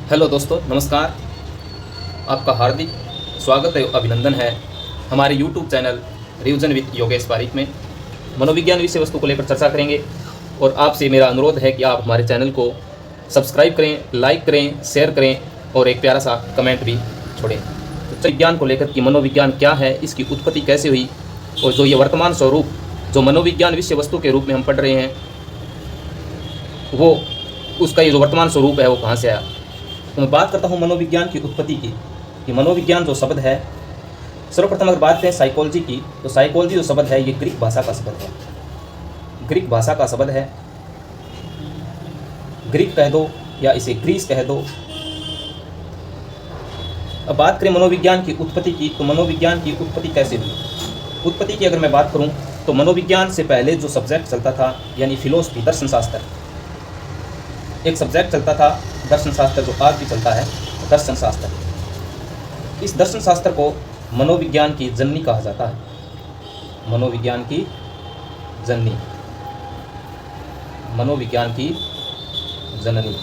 Hello दोस्तों, नमस्कार। आपका हार्दिक स्वागत है, अभिनंदन है हमारे YouTube channel revision with Yogesh Pareek में। मनोविज्ञान विषय वस्तु को लेकर चर्चा करेंगे और आपसे मेरा अनुरोध है कि आप हमारे चैनल को सब्सक्राइब करें, लाइक करें, शेयर करें और एक प्यारा सा कमेंट भी छोड़ें। तो विज्ञान को लेकर कि मनोविज्ञान क्या है, इसकी उत्पत्ति कैसे हुई और जो ये वर्तमान स्वरूप जो मनोविज्ञान विषय वस्तु के रूप में हम पढ़ रहे हैं, वो उसका ये जो वर्तमान स्वरूप है वो कहाँ से आया। तो मैं बात करता हूँ मनोविज्ञान की उत्पत्ति की कि मनोविज्ञान जो शब्द है, सर्वप्रथम अगर बात करें साइकोलॉजी की, तो साइकोलॉजी जो शब्द है ये ग्रीक भाषा का शब्द है। ग्रीक भाषा का शब्द है, ग्रीक कह दो या इसे ग्रीस कह दो। अब बात करें मनोविज्ञान की उत्पत्ति की, तो मनोविज्ञान की उत्पत्ति कैसे हुई। उत्पत्ति की अगर मैं बात करूं तो मनोविज्ञान से पहले जो सब्जेक्ट चलता था यानी फिलोसफी, दर्शन शास्त्र, एक सब्जेक्ट चलता था दर्शन शास्त्र, जो आज भी चलता है दर्शन शास्त्र। इस दर्शन शास्त्र को मनोविज्ञान की जननी कहा जाता है। मनोविज्ञान की जननी, मनोविज्ञान की जननी।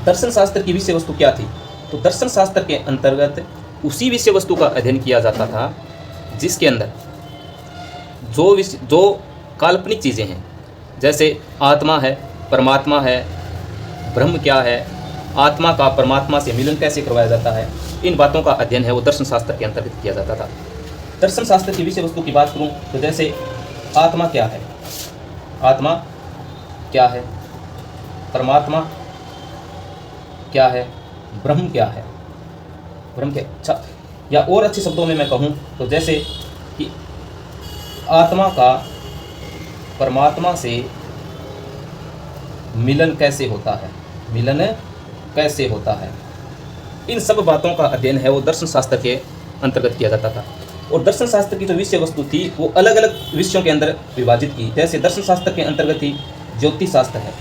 दर्शन शास्त्र की विषय वस्तु क्या थी, तो दर्शन शास्त्र के अंतर्गत उसी विषय वस्तु का अध्ययन किया जाता था जिसके अंदर जो काल्पनिक चीज़ें हैं, जैसे आत्मा है, परमात्मा है, ब्रह्म क्या है, आत्मा का परमात्मा से मिलन कैसे करवाया जाता है, इन बातों का अध्ययन है वो दर्शन शास्त्र के अंतर्गत किया जाता था। दर्शन शास्त्र की विषय वस्तु की बात करूं तो जैसे आत्मा क्या है, आत्मा क्या है, परमात्मा क्या है, ब्रह्म क्या है, ब्रह्म क्या, अच्छा, या और अच्छे शब्दों में मैं कहूं तो जैसे कि आत्मा का परमात्मा से मिलन कैसे होता है, मिलन कैसे होता है, इन सब बातों का अध्ययन है वो दर्शन शास्त्र के अंतर्गत किया जाता था। और दर्शन शास्त्र की जो विषय वस्तु थी वो अलग अलग विषयों के अंदर विभाजित की। जैसे दर्शन शास्त्र के अंतर्गत ही ज्योतिष शास्त्र है,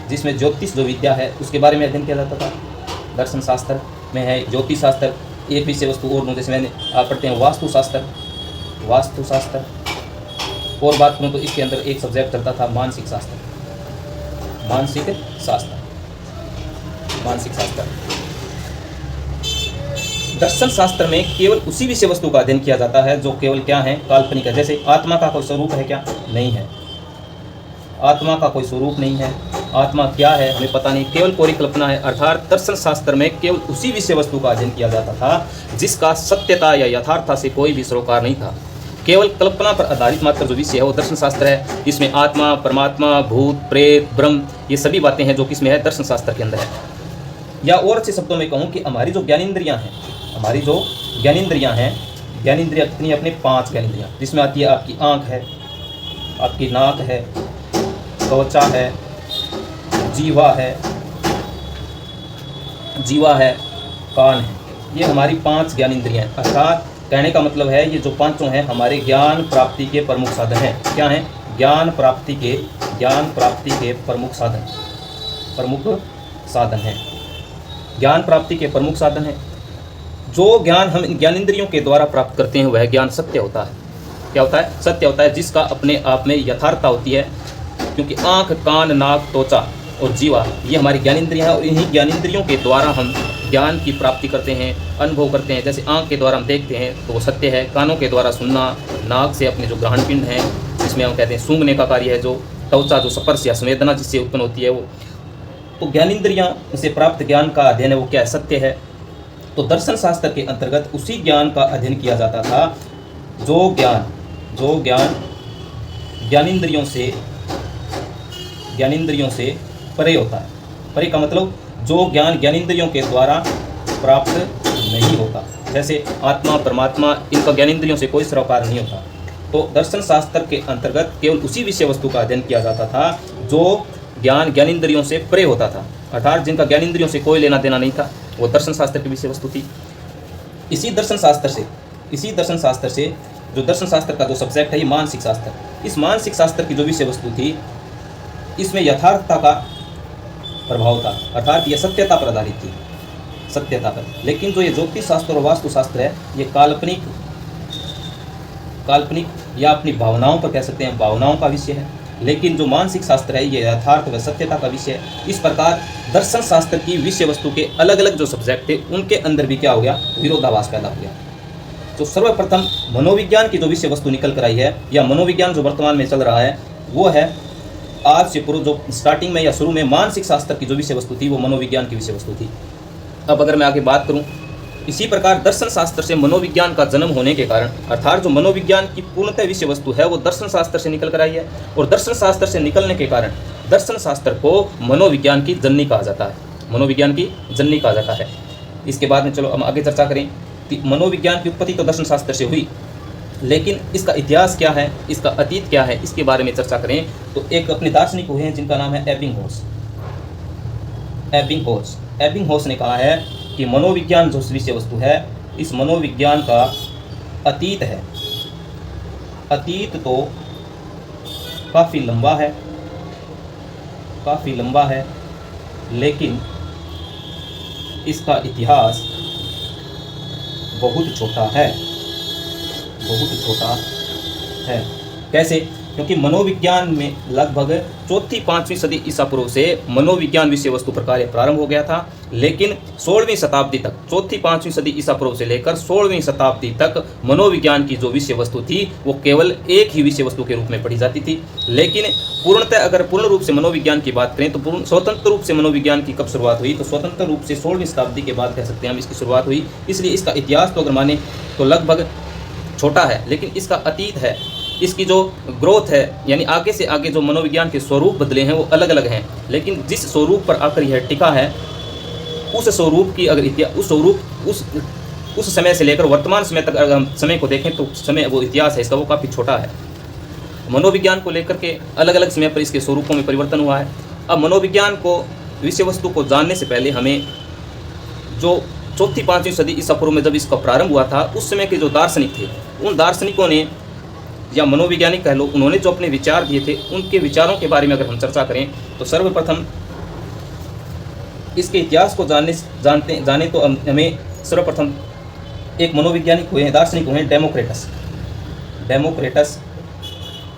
जिसमें ज्योतिष जो विद्या है उसके बारे में अध्ययन किया जाता था। दर्शन शास्त्र में है ज्योतिष शास्त्र, एक विषय वस्तु और जैसे मैंने आप पढ़ते हैं वास्तुशास्त्र, वास्तुशास्त्र। और बात करूँ तो इसके अंदर एक सब्जेक्ट चलता था मानसिक शास्त्र, मानसिक शास्त्र, मानसिक शास्त्र। दर्शन शास्त्र में केवल उसी विषय वस्तु का अध्ययन किया जाता है जो केवल क्या है, काल्पनिक है। जैसे आत्मा का कोई स्वरूप है क्या, नहीं है, आत्मा का कोई स्वरूप नहीं है, आत्मा क्या है हमें पता नहीं, केवल कोरी कल्पना है। अर्थात दर्शन शास्त्र में केवल उसी विषय वस्तु का अध्ययन किया जाता था जिसका सत्यता या यथार्थता से कोई भी सरोकार नहीं था। केवल कल्पना पर आधारित मात्र जो विषय है वो दर्शन शास्त्र है। इसमें आत्मा, परमात्मा, भूत, प्रेत, ब्रह्म, ये सभी बातें हैं जो किसमें है, दर्शन शास्त्र के अंदर है। या और अच्छे शब्दों में कहूँ कि हमारी जो ज्ञानेंद्रियाँ हैं, हमारी जो ज्ञानेंद्रियाँ हैं, ज्ञानेंद्रियाँ कितनी, अपने 5 ज्ञानेंद्रियाँ, जिसमें आती है आपकी आँख है, आपकी नाक है, त्वचा है, जीवा है, कान है। ये हमारी 5 ज्ञानेंद्रियाँ हैं। अर्थात कहने का मतलब है ये जो पांचों हैं हमारे ज्ञान प्राप्ति के प्रमुख साधन हैं। क्या हैं, ज्ञान प्राप्ति के प्रमुख साधन, प्रमुख साधन हैं, ज्ञान प्राप्ति के प्रमुख साधन हैं। जो ज्ञान हम इन ज्ञानेंद्रियों के द्वारा प्राप्त करते हैं वह ज्ञान सत्य होता है। क्या होता है, सत्य होता है, जिसका अपने आप में यथार्थता होती है। क्योंकि आँख, कान, नाक, त्वचा और जीवा ये हमारी ज्ञानेंद्रियाँ हैं और इन्हीं ज्ञानेंद्रियों के द्वारा हम ज्ञान की प्राप्ति करते हैं, अनुभव करते हैं। जैसे आँख के द्वारा हम देखते हैं तो वो सत्य है, कानों के द्वारा सुनना, नाक से अपने जो ग्रहण पिंड हैं जिसमें हम कहते हैं सूंघने का कार्य है, जो त्वचा जो स्पर्श या संवेदना जिससे उत्पन्न होती है वो, तो ज्ञानेंद्रियाँ से प्राप्त ज्ञान का अध्ययन है वो क्या है, सत्य है। तो दर्शन शास्त्र के अंतर्गत उसी ज्ञान का अध्ययन किया जाता था जो ज्ञान ज्ञानेंद्रियों से परे होता है। परे का मतलब जो ज्ञान ज्ञानेंद्रियों के द्वारा प्राप्त नहीं होता। जैसे आत्मा, परमात्मा, इनका ज्ञानेंद्रियों से कोई सरोकार नहीं होता। तो दर्शन शास्त्र के अंतर्गत केवल उसी विषय वस्तु का अध्ययन किया जाता था जो ज्ञान ज्ञानेंद्रियों से परे होता था। अर्थात जिनका ज्ञानेंद्रियों से कोई लेना देना नहीं था, वो दर्शन शास्त्र की विषय वस्तु थी। इसी दर्शन शास्त्र से जो दर्शन शास्त्र का जो सब्जेक्ट है ये मानसिक शास्त्र, इस मानसिक शास्त्र की जो विषय वस्तु थी इसमें यथार्थता का प्रभाव था। अर्थात यह सत्यता पर आधारित थी, सत्यता पर। लेकिन जो ये ज्योतिष शास्त्र और वास्तुशास्त्र है ये काल्पनिक या अपनी भावनाओं पर कह सकते हैं, भावनाओं का विषय है। लेकिन जो मानसिक शास्त्र है ये यथार्थ व सत्यता का विषय है। इस प्रकार दर्शन शास्त्र की विषय वस्तु के अलग अलग जो सब्जेक्ट थे उनके अंदर भी क्या हो गया, विरोधाभास पैदा हो गया। तो सर्वप्रथम मनोविज्ञान की जो विषय वस्तु निकल कर आई है, या मनोविज्ञान जो वर्तमान में चल रहा है, वो है आज से पूर्व जो स्टार्टिंग में या शुरू में मानसिक शास्त्र की जो विषय वस्तु थी वो मनोविज्ञान की विषय वस्तु थी। अब अगर मैं आगे बात करूं, इसी प्रकार दर्शन शास्त्र से मनोविज्ञान का जन्म होने के कारण, अर्थात जो मनोविज्ञान की पूर्णतः विषय वस्तु है वो दर्शन शास्त्र से निकल कर आई है, और दर्शन शास्त्र से निकलने के कारण दर्शन शास्त्र को मनोविज्ञान की जननी कहा जाता है, मनोविज्ञान की जननी कहा जाता है। इसके बाद में चलो हम आगे चर्चा करें कि मनोविज्ञान की उत्पत्ति तो दर्शन शास्त्र से हुई, लेकिन इसका इतिहास क्या है, इसका अतीत क्या है, इसके बारे में चर्चा करें तो एक अपने दार्शनिक हुए हैं जिनका नाम है एबिंगहॉस। एबिंगहॉस ने कहा है कि मनोविज्ञान जो विषय वस्तु है, इस मनोविज्ञान का अतीत है, अतीत तो काफ़ी लंबा है, लेकिन इसका इतिहास बहुत छोटा है। कैसे? क्योंकि मनोविज्ञान में लगभग 4वीं-5वीं सदी ईसा पूर्व से मनोविज्ञान विषय वस्तु पर कार्य प्रारंभ हो गया था, लेकिन 16वीं शताब्दी तक, 4वीं-5वीं सदी ईसा पूर्व से लेकर 16वीं शताब्दी तक मनोविज्ञान की जो विषय वस्तु थी वो केवल एक ही विषय वस्तु के रूप में पढ़ी जाती थी। लेकिन पूर्णतः अगर पूर्ण रूप से मनोविज्ञान की बात करें तो स्वतंत्र रूप से मनोविज्ञान की कब शुरुआत हुई, तो स्वतंत्र रूप से 16वीं शताब्दी के बाद कह सकते हैं हम इसकी शुरुआत हुई। इसलिए इसका इतिहास तो अगर माने तो लगभग छोटा है, लेकिन इसका अतीत है, इसकी जो ग्रोथ है, यानी आगे से आगे जो मनोविज्ञान के स्वरूप बदले हैं वो अलग अलग हैं, लेकिन जिस स्वरूप पर आकर यह टिका है उस स्वरूप की अगर इतिहास उस समय से लेकर वर्तमान समय तक अगर हम समय को देखें तो समय वो इतिहास है इसका वो काफ़ी छोटा है। मनोविज्ञान को लेकर के अलग अलग समय पर इसके स्वरूपों में परिवर्तन हुआ है। अब मनोविज्ञान को विषय वस्तु को जानने से पहले हमें जो 4वीं-5वीं सदी ईसा पूर्व में जब इसका प्रारंभ हुआ था उस समय के जो दार्शनिक थे, उन दार्शनिकों ने या मनोवैज्ञानिक कह लो, उन्होंने जो अपने विचार दिए थे उनके विचारों के बारे में अगर हम चर्चा करें तो सर्वप्रथम इसके इतिहास को जाने तो हमें सर्वप्रथम एक मनोवैज्ञानिक हुए हैं, दार्शनिक हुए हैं डेमोक्रेटस।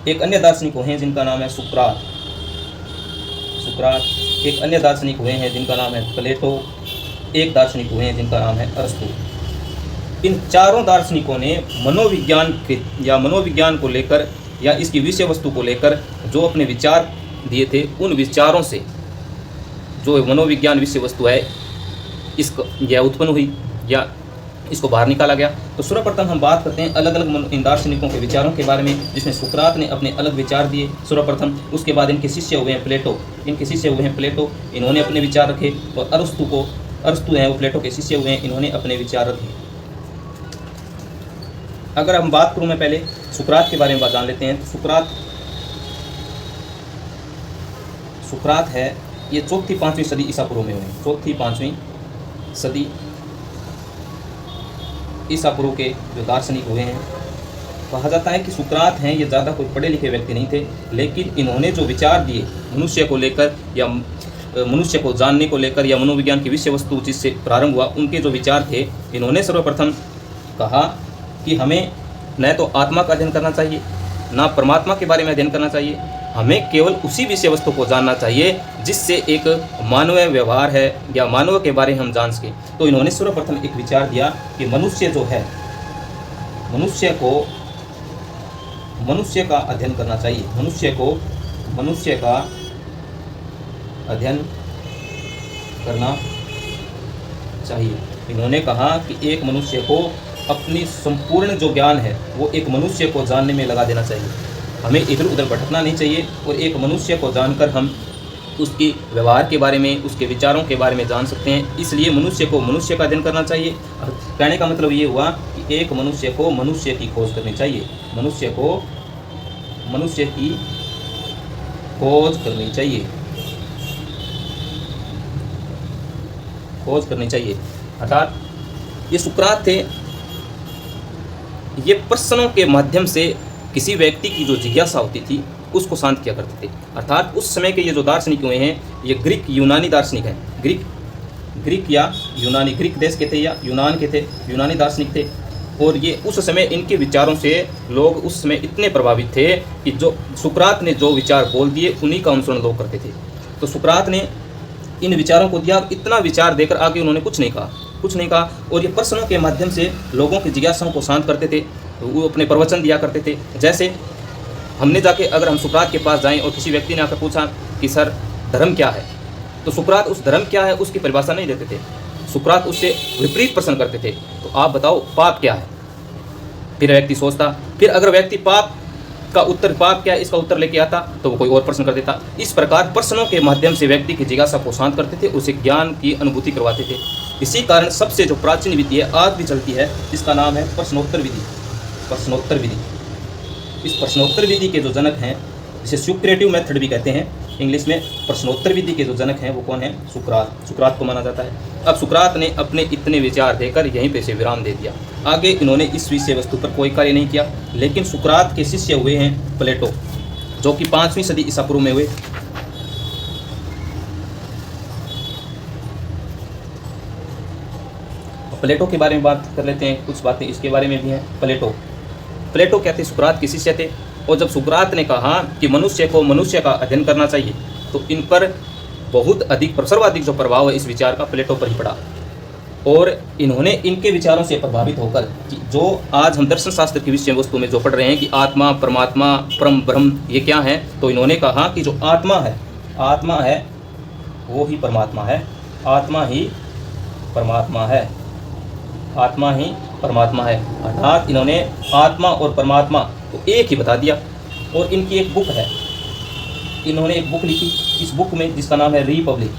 एक अन्य दार्शनिक हुए हैं जिनका नाम है सुकरात। एक अन्य दार्शनिक हुए हैं जिनका नाम है प्लेटो। एक दार्शनिक हुए हैं जिनका नाम है अरस्तु। इन चारों दार्शनिकों ने मनोविज्ञान को लेकर या इसकी विषय वस्तु को लेकर जो अपने विचार दिए थे, उन विचारों से जो मनोविज्ञान विषय वस्तु है इसको यह उत्पन्न हुई या इसको बाहर निकाला गया। तो सर्वप्रथम हम बात करते हैं अलग अलग इन दार्शनिकों के विचारों के बारे में, जिसमें सुकरात ने अपने अलग विचार दिए सर्वप्रथम। उसके बाद इनके शिष्य हुए हैं प्लेटो, इन्होंने अपने विचार रखे। और अरस्तु हैं वो प्लेटो के शिष्य हुए हैं, इन्होंने अपने विचार रखे। अगर हम बात करूं मैं पहले सुकरात के बारे में जान लेते हैं। तो सुकरात है ये 4वीं-5वीं सदी ईसा पूर्व में हुए। 4वीं-5वीं सदी ईसा पूर्व के जो दार्शनिक हुए हैं, कहा जाता है कि सुकरात हैं ये ज़्यादा कोई पढ़े लिखे व्यक्ति नहीं थे, लेकिन इन्होंने जो विचार दिए मनुष्य को लेकर या मनुष्य को जानने को लेकर या मनोविज्ञान की विषय वस्तु जिससे प्रारंभ हुआ, उनके जो विचार थे, इन्होंने सर्वप्रथम कहा कि हमें न तो आत्मा का अध्ययन करना चाहिए, ना परमात्मा के बारे में अध्ययन करना चाहिए, हमें केवल उसी विषय वस्तु को जानना चाहिए जिससे एक मानवीय व्यवहार है या मानव के बारे में हम जान सकें। तो इन्होंने सर्वप्रथम एक विचार दिया कि मनुष्य जो है, मनुष्य का अध्ययन करना चाहिए, मनुष्य का अध्ययन करना चाहिए। इन्होंने कहा कि एक मनुष्य को अपनी संपूर्ण जो ज्ञान है वो एक मनुष्य को जानने में लगा देना चाहिए, हमें इधर उधर भटकना नहीं चाहिए, और एक मनुष्य को जानकर हम उसकी व्यवहार के बारे में, उसके विचारों के बारे में जान सकते हैं। इसलिए मनुष्य को मनुष्य का अध्ययन करना चाहिए। कहने का मतलब ये हुआ कि एक मनुष्य को मनुष्य की खोज करनी चाहिए, मनुष्य को मनुष्य की खोज करनी चाहिए। अर्थात ये सुकरात थे, ये प्रश्नों के माध्यम से किसी व्यक्ति की जो जिज्ञासा होती थी उसको शांत किया करते थे। अर्थात उस समय के ये जो दार्शनिक हुए हैं ये ग्रीक यूनानी दार्शनिक हैं। ग्रीक या यूनानी, ग्रीक देश के थे या यूनान के थे, यूनानी दार्शनिक थे। और ये उस समय इनके विचारों से लोग उस समय इतने प्रभावित थे कि जो सुकरात ने जो विचार बोल दिए उन्हीं का अनुसरण लोग करते थे। तो सुकरात ने इन विचारों को दिया, इतना विचार देकर आगे उन्होंने कुछ नहीं कहा और ये प्रश्नों के माध्यम से लोगों की जिज्ञासाओं को शांत करते थे। वो अपने प्रवचन दिया करते थे। जैसे हमने जाके अगर हम सुकरात के पास जाएं और किसी व्यक्ति ने आकर पूछा कि सर धर्म क्या है, तो सुकरात उस धर्म क्या है उसकी परिभाषा नहीं देते थे। सुकरात उससे विपरीत प्रश्न करते थे, तो आप बताओ पाप क्या है। फिर व्यक्ति सोचता, फिर अगर व्यक्ति पाप क्या है इसका उत्तर लेके आता तो वो कोई और प्रश्न कर देता। इस प्रकार प्रश्नों के माध्यम से व्यक्ति की जिज्ञासा को शांत करते थे, उसे ज्ञान की अनुभूति करवाते थे। इसी कारण सबसे जो प्राचीन विधि है आज भी चलती है, जिसका नाम है प्रश्नोत्तर विधि। प्रश्नोत्तर विधि, इस प्रश्नोत्तर विधि के जो जनक हैं, जिसे सुक्रेटिव मेथड भी कहते हैं इंग्लिश में, प्रश्नोत्तर विधि के जो जनक हैं वो कौन है? सुकरात को माना जाता है। अब सुकरात ने अपने इतने विचार देकर यहीं पे से विराम दे दिया। आगे इन्होंने इस विषय वस्तु पर कोई कार्य नहीं किया। लेकिन सुकरात के शिष्य हुए हैं प्लेटो, जो कि 5वीं सदी ईसा पूर्व में हुए। प्लेटो के बारे में बात कर लेते हैं, कुछ बातें इसके बारे में भी हैं। प्लेटो क्या थे? सुकरात के शिष्य थे। और जब सुकरात ने कहा कि मनुष्य को मनुष्य का अध्ययन करना चाहिए, तो इन पर बहुत अधिक सर्वाधिक जो प्रभाव है इस विचार का प्लेटो पर ही पड़ा। और इन्होंने इनके विचारों से प्रभावित होकर कि जो आज हम दर्शन शास्त्र की विषय वस्तु में जो पढ़ रहे हैं कि आत्मा, परमात्मा, परम ब्रह्म ये क्या है, तो इन्होंने कहा कि जो आत्मा है वो ही परमात्मा है। आत्मा ही परमात्मा है। आत्मा ही परमात्मा है। अर्थात इन्होंने आत्मा और परमात्मा को एक ही बता दिया। और इनकी एक बुक है, इन्होंने एक बुक लिखी इस बुक में, जिसका नाम है रिपब्लिक।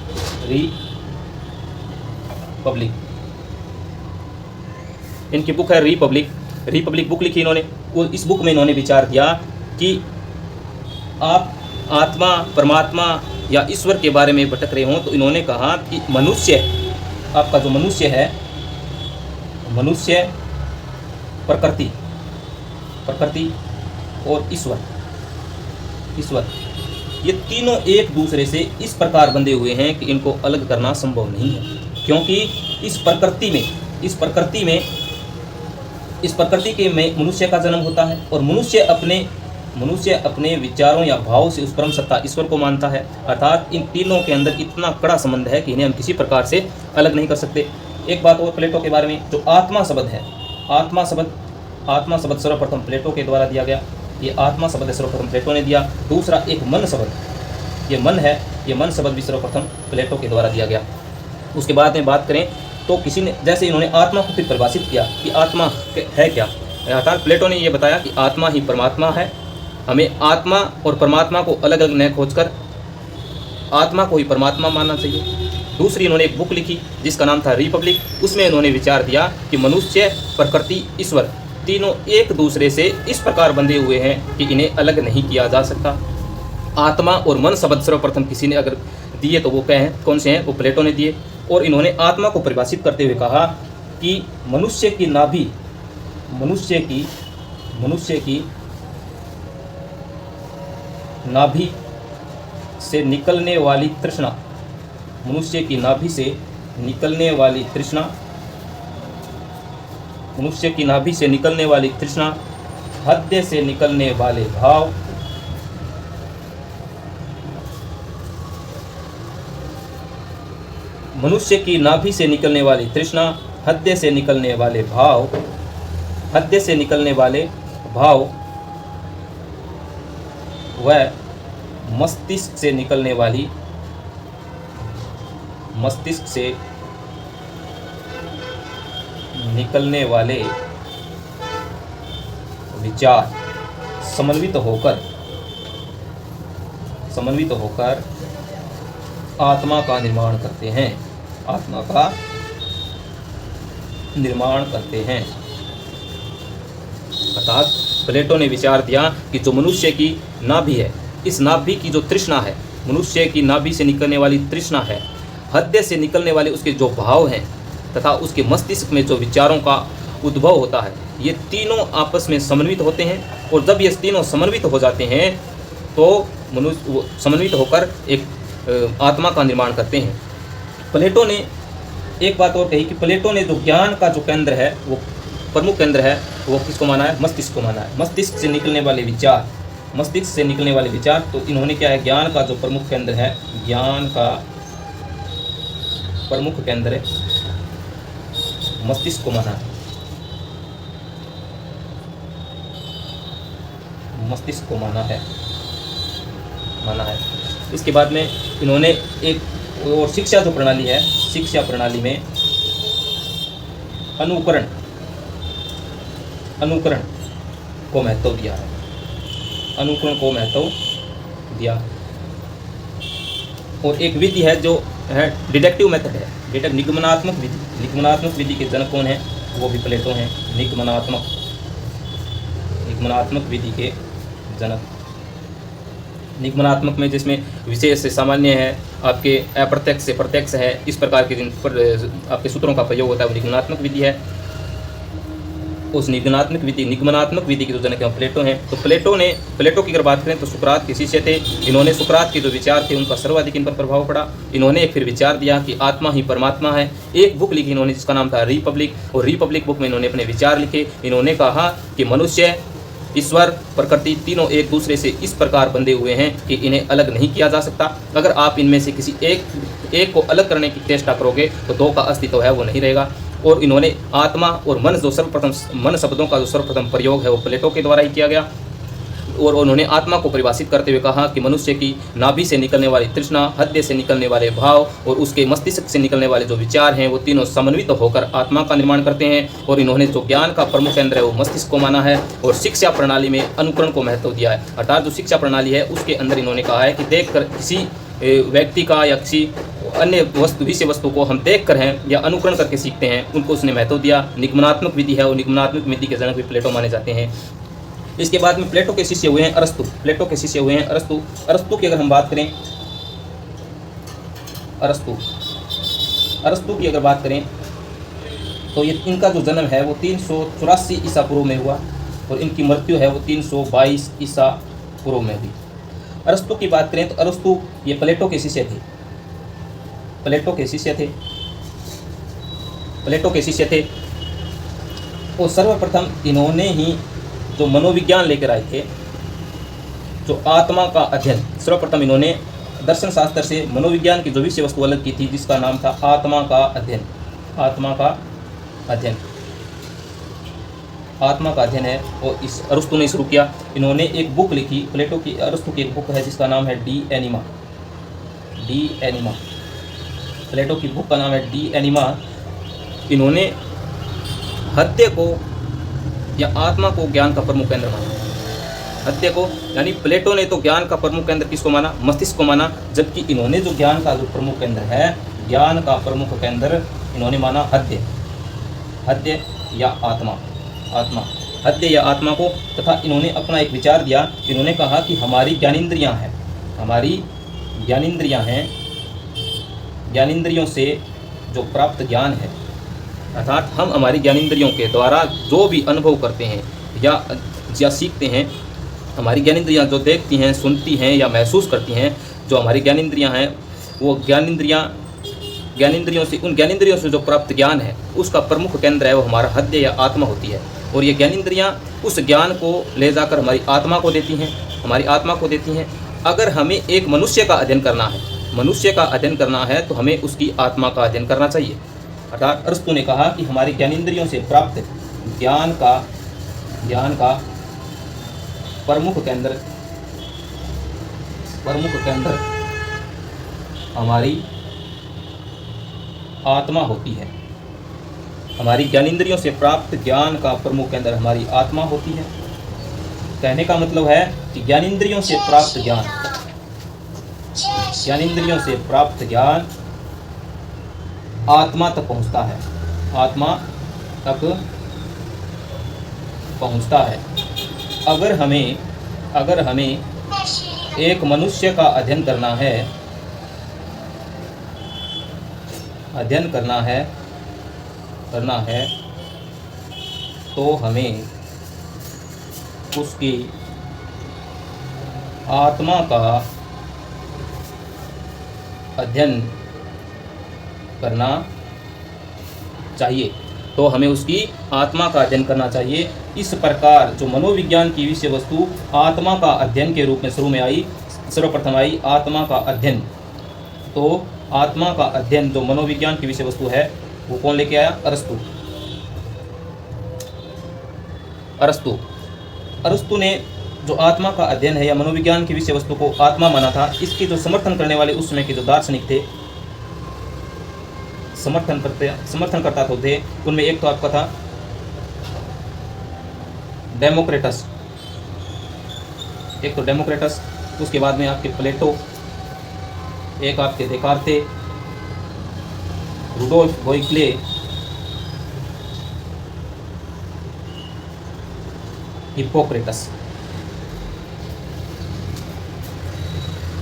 इनकी बुक है रिपब्लिक बुक लिखी इन्होंने। और इस बुक में इन्होंने विचार किया कि आप आत्मा, परमात्मा या ईश्वर के बारे में भटक रहे हो, तो इन्होंने कहा कि मनुष्य, आपका जो मनुष्य है, मनुष्य, प्रकृति और ईश्वर, ये तीनों एक दूसरे से इस प्रकार बंधे हुए हैं कि इनको अलग करना संभव नहीं है। क्योंकि इस प्रकृति के में मनुष्य का जन्म होता है और मनुष्य अपने विचारों या भावों से उस परम सत्ता ईश्वर को मानता है। अर्थात इन तीनों के अंदर इतना कड़ा संबंध है कि इन्हें हम किसी प्रकार से अलग नहीं कर सकते। एक बात और प्लेटो के बारे में, जो आत्मा शब्द है, आत्मा शब्द सर्वप्रथम प्लेटो के द्वारा दिया गया। ये आत्मा शब्द सर्वप्रथम प्लेटो ने दिया। दूसरा एक मन शब्द, ये मन शब्द भी सर्वप्रथम प्लेटो के द्वारा दिया गया। उसके बाद में बात करें तो किसी ने, जैसे इन्होंने आत्मा को फिर परिभाषित किया कि आत्मा है क्या, अर्थात प्लेटो ने ये बताया कि आत्मा ही परमात्मा है। हमें आत्मा और परमात्मा को अलग अलग न खोजकर आत्मा को ही परमात्मा मानना चाहिए। दूसरी इन्होंने एक बुक लिखी जिसका नाम था रिपब्लिक। उसमें इन्होंने विचार दिया कि मनुष्य, प्रकृति, ईश्वर तीनों एक दूसरे से इस प्रकार बंधे हुए हैं कि इन्हें अलग नहीं किया जा सकता। आत्मा और मन शब्द सर्वप्रथम किसी ने अगर दिए तो वो क्या हैं, कौन से हैं? वो प्लेटो ने दिए। और इन्होंने आत्मा को परिभाषित करते हुए कहा कि मनुष्य की नाभि से निकलने वाली तृष्णा, मनुष्य की नाभि से निकलने वाली तृष्णा, हृदय से निकलने वाले भाव, मनुष्य की नाभि से निकलने वाली तृष्णा, हृदय से निकलने भाव, वह मस्तिष्क से निकलने वाले विचार समन्वित होकर आत्मा का निर्माण करते हैं। अर्थात प्लेटो ने विचार दिया कि जो मनुष्य की नाभि है, इस नाभि की जो तृष्णा है, मनुष्य की नाभि से निकलने वाली तृष्णा है, हृदय से निकलने वाले उसके जो भाव हैं तथा उसके मस्तिष्क में जो विचारों का उद्भव होता है, ये तीनों आपस में समन्वित होते हैं। और जब ये तीनों समन्वित हो जाते हैं तो मनुष्य समन्वित होकर एक आत्मा का निर्माण करते हैं। प्लेटो ने एक बात और कही कि प्लेटो ने जो ज्ञान का जो केंद्र है वो प्रमुख केंद्र है वो किसको माना है? मस्तिष्क को माना है। मस्तिष्क से निकलने वाले विचार, मस्तिष्क से निकलने वाले विचार, तो इन्होंने क्या है, ज्ञान का जो प्रमुख केंद्र है, ज्ञान का प्रमुख केंद्र है मस्तिष्क को माना है, मस्तिष्क को माना है। इसके बाद में इन्होंने एक और शिक्षा जो प्रणाली है, शिक्षा प्रणाली में अनुकरण को महत्व दिया है, अनुकरण को महत्व दिया। और एक विधि है जो है डिडक्टिव मेथड है, निगमनात्मक विधि। निगमनात्मक विधि के जनक कौन है? वो भी प्लेटो हैं। निगमनात्मक विधि के जनक। निगमनात्मक में जिसमें विशेष से सामान्य है, आपके अप्रत्यक्ष से प्रत्यक्ष है, इस प्रकार के जिन पर आपके सूत्रों का प्रयोग होता है वो निगमनात्मक विधि है। उस निगमनात्मक विधि के जो जनक हैं प्लेटो हैं। तो प्लेटो की अगर बात करें तो सुकरात के शिष्य थे। इन्होंने सुकरात के जो विचार थे उनका सर्वाधिक इन पर प्रभाव पड़ा। इन्होंने एक फिर विचार दिया कि आत्मा ही परमात्मा है। एक बुक लिखी इन्होंने जिसका नाम था रिपब्लिक, और रिपब्लिक बुक में इन्होंने अपने विचार लिखे। इन्होंने कहा कि मनुष्य, ईश्वर, प्रकृति तीनों एक दूसरे से इस प्रकार बंधे हुए हैं कि इन्हें अलग नहीं किया जा सकता। अगर आप इनमें से किसी एक को अलग करने की चेष्टा करोगे तो दो का अस्तित्व है वो नहीं रहेगा। और इन्होंने आत्मा और मन जो सर्वप्रथम, मन शब्दों का जो सर्वप्रथम प्रयोग है वो प्लेटो के द्वारा ही किया गया। और उन्होंने आत्मा को परिभाषित करते हुए कहा कि मनुष्य की नाभि से निकलने वाली तृष्णा, हृदय से निकलने वाले भाव और उसके मस्तिष्क से निकलने वाले जो विचार हैं वो तीनों समन्वित होकर आत्मा का निर्माण करते हैं। और इन्होंने जो ज्ञान का प्रमुख केंद्र है वो मस्तिष्क को माना है। और शिक्षा प्रणाली में अनुकरण को महत्व दिया है, अर्थात जो शिक्षा प्रणाली है उसके अंदर इन्होंने कहा है कि देखकर किसी व्यक्ति का या किसी अन्य विषय वस्तु को हम देख कर हैं या अनुकरण करके सीखते हैं, उनको उसने महत्व दिया। निगमनात्मक विधि है और निगमनात्मक विधि के जनक भी प्लेटो माने जाते हैं। इसके बाद में प्लेटो के शिष्य हुए हैं अरस्तु। अरस्तु की अगर हम बात करें, अरस्तु की अगर बात करें तो ये इनका जो जन्म है वो 384 ईसा पूर्व में हुआ और इनकी मृत्यु है वो 322 ईसा पूर्व में हुई। अरस्तु की बात करें तो अरस्तु ये प्लेटो के शिष्य थे। और सर्वप्रथम इन्होंने ही जो मनोविज्ञान लेकर आए थे, जो आत्मा का अध्ययन, सर्वप्रथम इन्होंने दर्शन शास्त्र से मनोविज्ञान की जो विषय वस्तु अलग की थी जिसका नाम था आत्मा का अध्ययन है वो इस अरस्तु ने शुरू किया। इन्होंने एक बुक लिखी, प्लेटो की, अरस्तु की एक बुक है जिसका नाम है डी एनिमा। प्लेटो की बुक का नाम है डी एनिमा। इन्होंने हत्या को या आत्मा को ज्ञान का प्रमुख केंद्र माना। हत्या को यानी प्लेटो ने तो ज्ञान का प्रमुख केंद्र किसको माना? मस्तिष्क को माना। जबकि इन्होंने जो ज्ञान का जो प्रमुख केंद्र है, ज्ञान का प्रमुख केंद्र इन्होंने माना हत्या या आत्मा को। तथा इन्होंने अपना एक विचार दिया। इन्होंने कहा कि हमारी ज्ञानेंद्रियां हैं, ज्ञानेंद्रियों से जो प्राप्त ज्ञान है, अर्थात हम हमारी ज्ञानेंद्रियों के द्वारा जो भी अनुभव करते हैं या सीखते हैं, हमारी ज्ञानेंद्रियां जो देखती हैं, सुनती हैं या महसूस करती हैं, जो हमारी ज्ञानेंद्रियां हैं वो ज्ञानेंद्रियों से जो प्राप्त ज्ञान है उसका प्रमुख केंद्र है वो हमारा हृदय या आत्मा होती है। और ये ज्ञानेंद्रियां उस ज्ञान को ले जाकर हमारी आत्मा को देती हैं। अगर हमें एक मनुष्य का अध्ययन करना है तो हमें उसकी आत्मा का अध्ययन करना चाहिए। अर्थात अरस्तु ने कहा कि हमारी ज्ञानेंद्रियों से प्राप्त ज्ञान का प्रमुख केंद्र हमारी आत्मा होती है। हमारी ज्ञानेंद्रियों से प्राप्त ज्ञान का प्रमुख केंद्र हमारी आत्मा होती है। कहने का मतलब है कि ज्ञानेंद्रियों से प्राप्त ज्ञान आत्मा तक पहुंचता है। अगर हमें एक मनुष्य का अध्ययन करना है तो हमें उसकी आत्मा का अध्ययन करना चाहिए। तो हमें उसकी आत्मा का अध्ययन करना चाहिए। इस प्रकार जो मनोविज्ञान की विषय वस्तु आत्मा का अध्ययन के रूप में सर्वप्रथम आई आत्मा का अध्ययन। तो आत्मा का अध्ययन जो मनोविज्ञान की विषय वस्तु है वो कौन लेके आया? अरस्तु ने जो आत्मा का अध्ययन है या मनोविज्ञान की विषय वस्तु को आत्मा माना था। इसके जो समर्थन करने वाले उस समय के जो दार्शनिक थे, समर्थन करता थे, उनमें एक तो आपका था डेमोक्रेटस, उसके बाद में आपके प्लेटो, एक आपके देकार्ते, रुडोल्फ गोइक्ले, हिप्पोक्रेटस।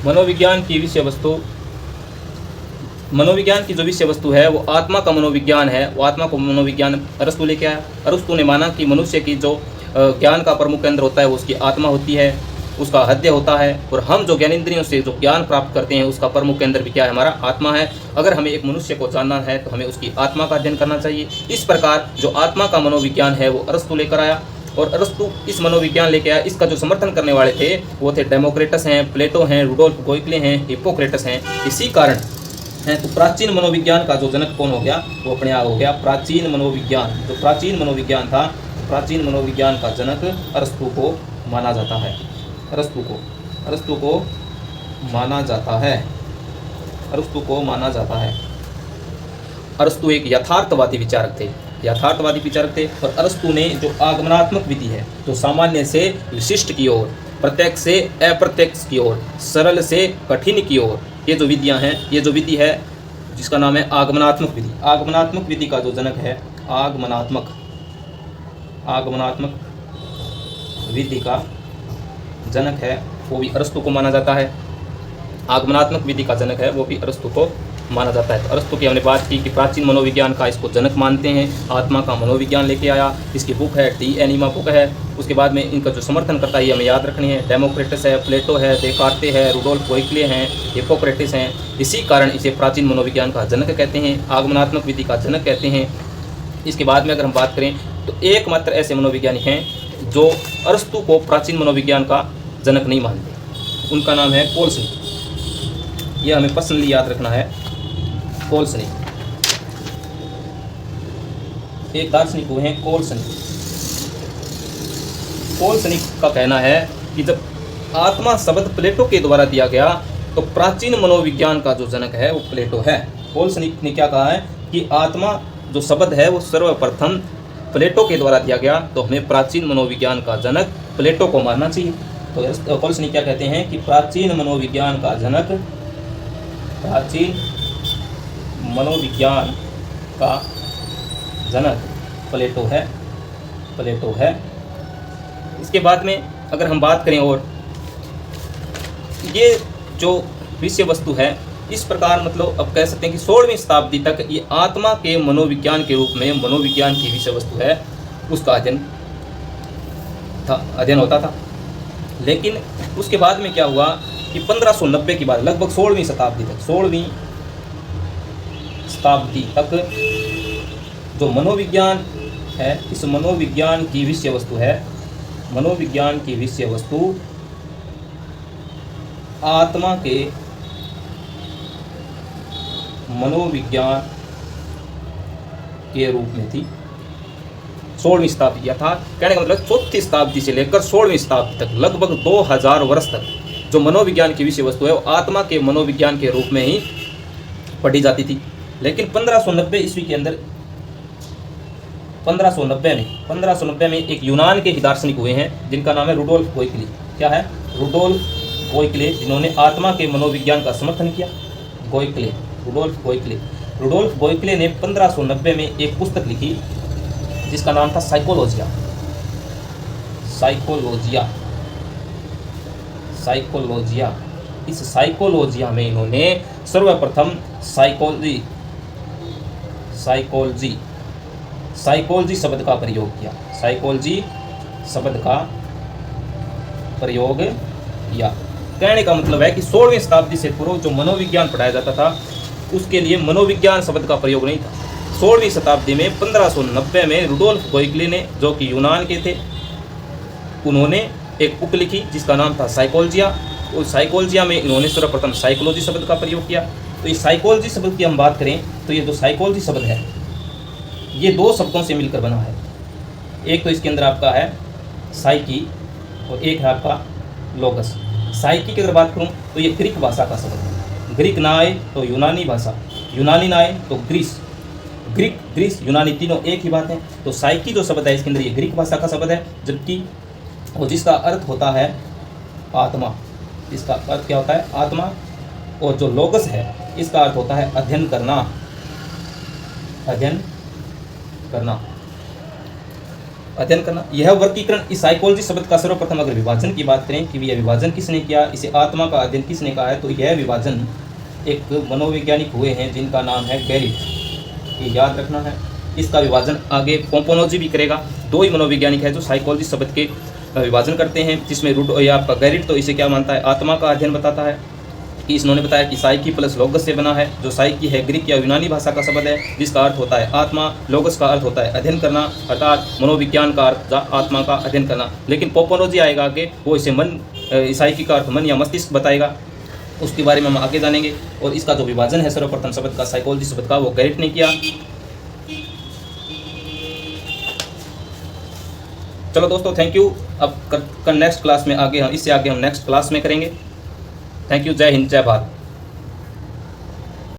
मनोविज्ञान की जो विषय वस्तु है वो आत्मा का मनोविज्ञान है। वो आत्मा को मनोविज्ञान अरस्तु लेके आया। अरस्तु ने माना कि मनुष्य की जो ज्ञान का प्रमुख केंद्र होता है वो उसकी आत्मा होती है, उसका हृदय होता है, और हम जो ज्ञानेंद्रियों से जो ज्ञान प्राप्त करते हैं उसका प्रमुख केंद्र भी क्या है? हमारा आत्मा है। अगर हमें एक मनुष्य को जानना है तो हमें उसकी आत्मा का अध्ययन करना चाहिए। इस प्रकार जो आत्मा का मनोविज्ञान है वो अरस्तु लेकर आया, और अरस्तु इस मनोविज्ञान लेके आया। इसका जो समर्थन करने वाले थे वो थे डेमोक्रेटस हैं, प्लेटो हैं, रुडोल्फ गोइक्ले हैं, हिप्पोक्रेटस हैं। इसी कारण है तो प्राचीन मनोविज्ञान का जो जनक कौन हो गया? वो अपने आप हो गया प्राचीन मनोविज्ञान। जो प्राचीन मनोविज्ञान था, प्राचीन मनोविज्ञान का जनक अरस्तु को माना जाता है। अरस्तु को माना जाता है। अरस्तु एक यथार्थवादी विचारक थे। और अरस्तु ने जो आगमनात्मक विधि है, जो सामान्य से विशिष्ट की ओर, प्रत्यक्ष से अप्रत्यक्ष की ओर, सरल से कठिन की ओर, ये जो विधियां हैं, ये जो विधि है जिसका नाम है आगमनात्मक विधि। आगमनात्मक विधि का जो जनक है, आगमनात्मक विधि का जनक है वो भी अरस्तु को माना जाता है। आगमनात्मक विधि का जनक है वो भी अरस्तु को माना जाता है। तो अरस्तु की हमने बात की कि प्राचीन मनोविज्ञान का इसको जनक मानते हैं, आत्मा का मनोविज्ञान लेके आया। इसकी बुक है डी एनिमा बुक है। उसके बाद में इनका जो समर्थन करता है ये हमें याद रखनी है। डेमोक्रेटस है, प्लेटो है, देकार्ते है, रुडोल्फ गोइक्ले हैं, हिप्पोक्रेटस हैं। इसी कारण इसे प्राचीन मनोविज्ञान का जनक कहते हैं, आगमनात्मक विधि का जनक कहते हैं। इसके बाद में अगर हम बात करें तो एकमात्र ऐसे मनोविज्ञानी हैं जो अरस्तु को प्राचीन मनोविज्ञान का जनक नहीं मानते। उनका नाम है कोलसनिक। यह हमें पर्सनली याद रखना है। कोलसनिक एक दार्शनिक हुए हैं। कोलसनिक का कहना है कि जब आत्मा शब्द प्लेटो के द्वारा दिया गया तो प्राचीन मनोविज्ञान का जो जनक है वो प्लेटो है। कोलसनिक ने क्या कहा है कि आत्मा जो शब्द है वो सर्वप्रथम प्लेटो के द्वारा दिया गया, तो हमें प्राचीन मनोविज्ञान का जनक प्लेटो को मानना चाहिए। तो कोलसनिक क्या कहते हैं कि प्राचीन मनोविज्ञान का जनक प्लेटो है। इसके बाद में अगर हम बात करें, और ये जो विषय वस्तु है इस प्रकार मतलब अब कह सकते हैं कि 16वीं शताब्दी तक ये आत्मा के मनोविज्ञान के रूप में मनोविज्ञान की विषय वस्तु है उसका अध्ययन होता था। लेकिन उसके बाद में क्या हुआ कि 1590 के बाद लगभग 16वीं शताब्दी तक जो मनोविज्ञान है, इस मनोविज्ञान की विषय वस्तु आत्मा के मनोविज्ञान के रूप में थी। 16वीं शताब्दी था, कहने का मतलब 4वीं शताब्दी से लेकर 16वीं शताब्दी तक लगभग 2000 वर्ष तक जो मनोविज्ञान की विषय वस्तु है वो आत्मा के मनोविज्ञान के रूप में ही पढ़ी जाती थी। लेकिन 1590 ईस्वी के अंदर 1590 में एक यूनान के दार्शनिक हुए हैं जिनका नाम है रुडोल्फ गोइक्ले। क्या है? रुडोल्फ गोइक्ले, जिन्होंने आत्मा के मनोविज्ञान का समर्थन किया। रुडोल्फ गोइक्ले ने 1590 में एक पुस्तक लिखी जिसका नाम था साइकोलॉजिया। इस साइकोलॉजिया में इन्होंने सर्वप्रथम साइकोलॉजी शब्द का प्रयोग किया। कहने का मतलब है कि 16वीं शताब्दी से पूर्व जो मनोविज्ञान पढ़ाया जाता था उसके लिए मनोविज्ञान शब्द का प्रयोग नहीं था। 16वीं शताब्दी में 1590 में रुडोल्फ गोइगले ने, जो कि यूनान के थे, उन्होंने एक बुक लिखी जिसका नाम था साइकोलॉजिया। उस साइकोलॉजिया में इन्होंने सर्वप्रथम साइकोलॉजी शब्द का प्रयोग किया। तो इस साइकोलॉजी शब्द की हम बात करें तो ये जो साइकोलॉजी शब्द है ये दो शब्दों से मिलकर बना है। एक तो इसके अंदर आपका है साइकी और एक है आपका लोगस। साइकी की अगर बात करूं तो ये ग्रीक भाषा का शब्द है। ग्रीक ना आए तो यूनानी भाषा, यूनानी ना आए तो ग्रीस, ग्रीक ग्रीस यूनानी तीनों एक ही बात है। तो साइकी जो शब्द है इसके अंदर ये ग्रीक भाषा का शब्द है, जबकि और जिसका अर्थ होता है आत्मा। इसका अर्थ क्या होता है? आत्मा। और जो लोगस है इसका अर्थ होता है अध्ययन करना, अध्ययन करना, अध्ययन करना। यह वर्गीकरण इस साइकोलॉजी शब्द का सर्वप्रथम अगर विभाजन की बात करें कि यह विभाजन किसने किया, इसे आत्मा का अध्ययन किसने कहा है, तो यह विभाजन एक मनोवैज्ञानिक हुए हैं जिनका नाम है गैरिट। ये याद रखना है। इसका विभाजन आगे पोम्पोनोजी भी करेगा। दो ही मनोवैज्ञानिक है जो साइकोलॉजी शब्द के विभाजन करते हैं, जिसमें रूडो या आपका गैरिट तो इसे क्या मानता है? आत्मा का अध्ययन बताता है कि इन्होंने बताया कि साइकी प्लस लोगस से बना है। जो साइकी है ग्रीक या यूनानी भाषा का शब्द है जिसका अर्थ होता है आत्मा, लोगस का अर्थ होता है अध्ययन करना, अर्थात मनोविज्ञान का अर्थ आत्मा का अध्ययन करना। लेकिन पोम्पोनोजी आएगा आगे, वो इसे मन, साइकी का अर्थ मन या मस्तिष्क बताएगा, उसके बारे में हम आगे जानेंगे। और इसका जो विभाजन है सर्वप्रथम शब्द का साइकोलॉजी शब्द का वो गैरिट ने किया। चलो दोस्तों, थैंक यू। अब नेक्स्ट क्लास में आगे हम इससे आगे हम नेक्स्ट क्लास में करेंगे। Thank you. जय हिंद, जय भारत।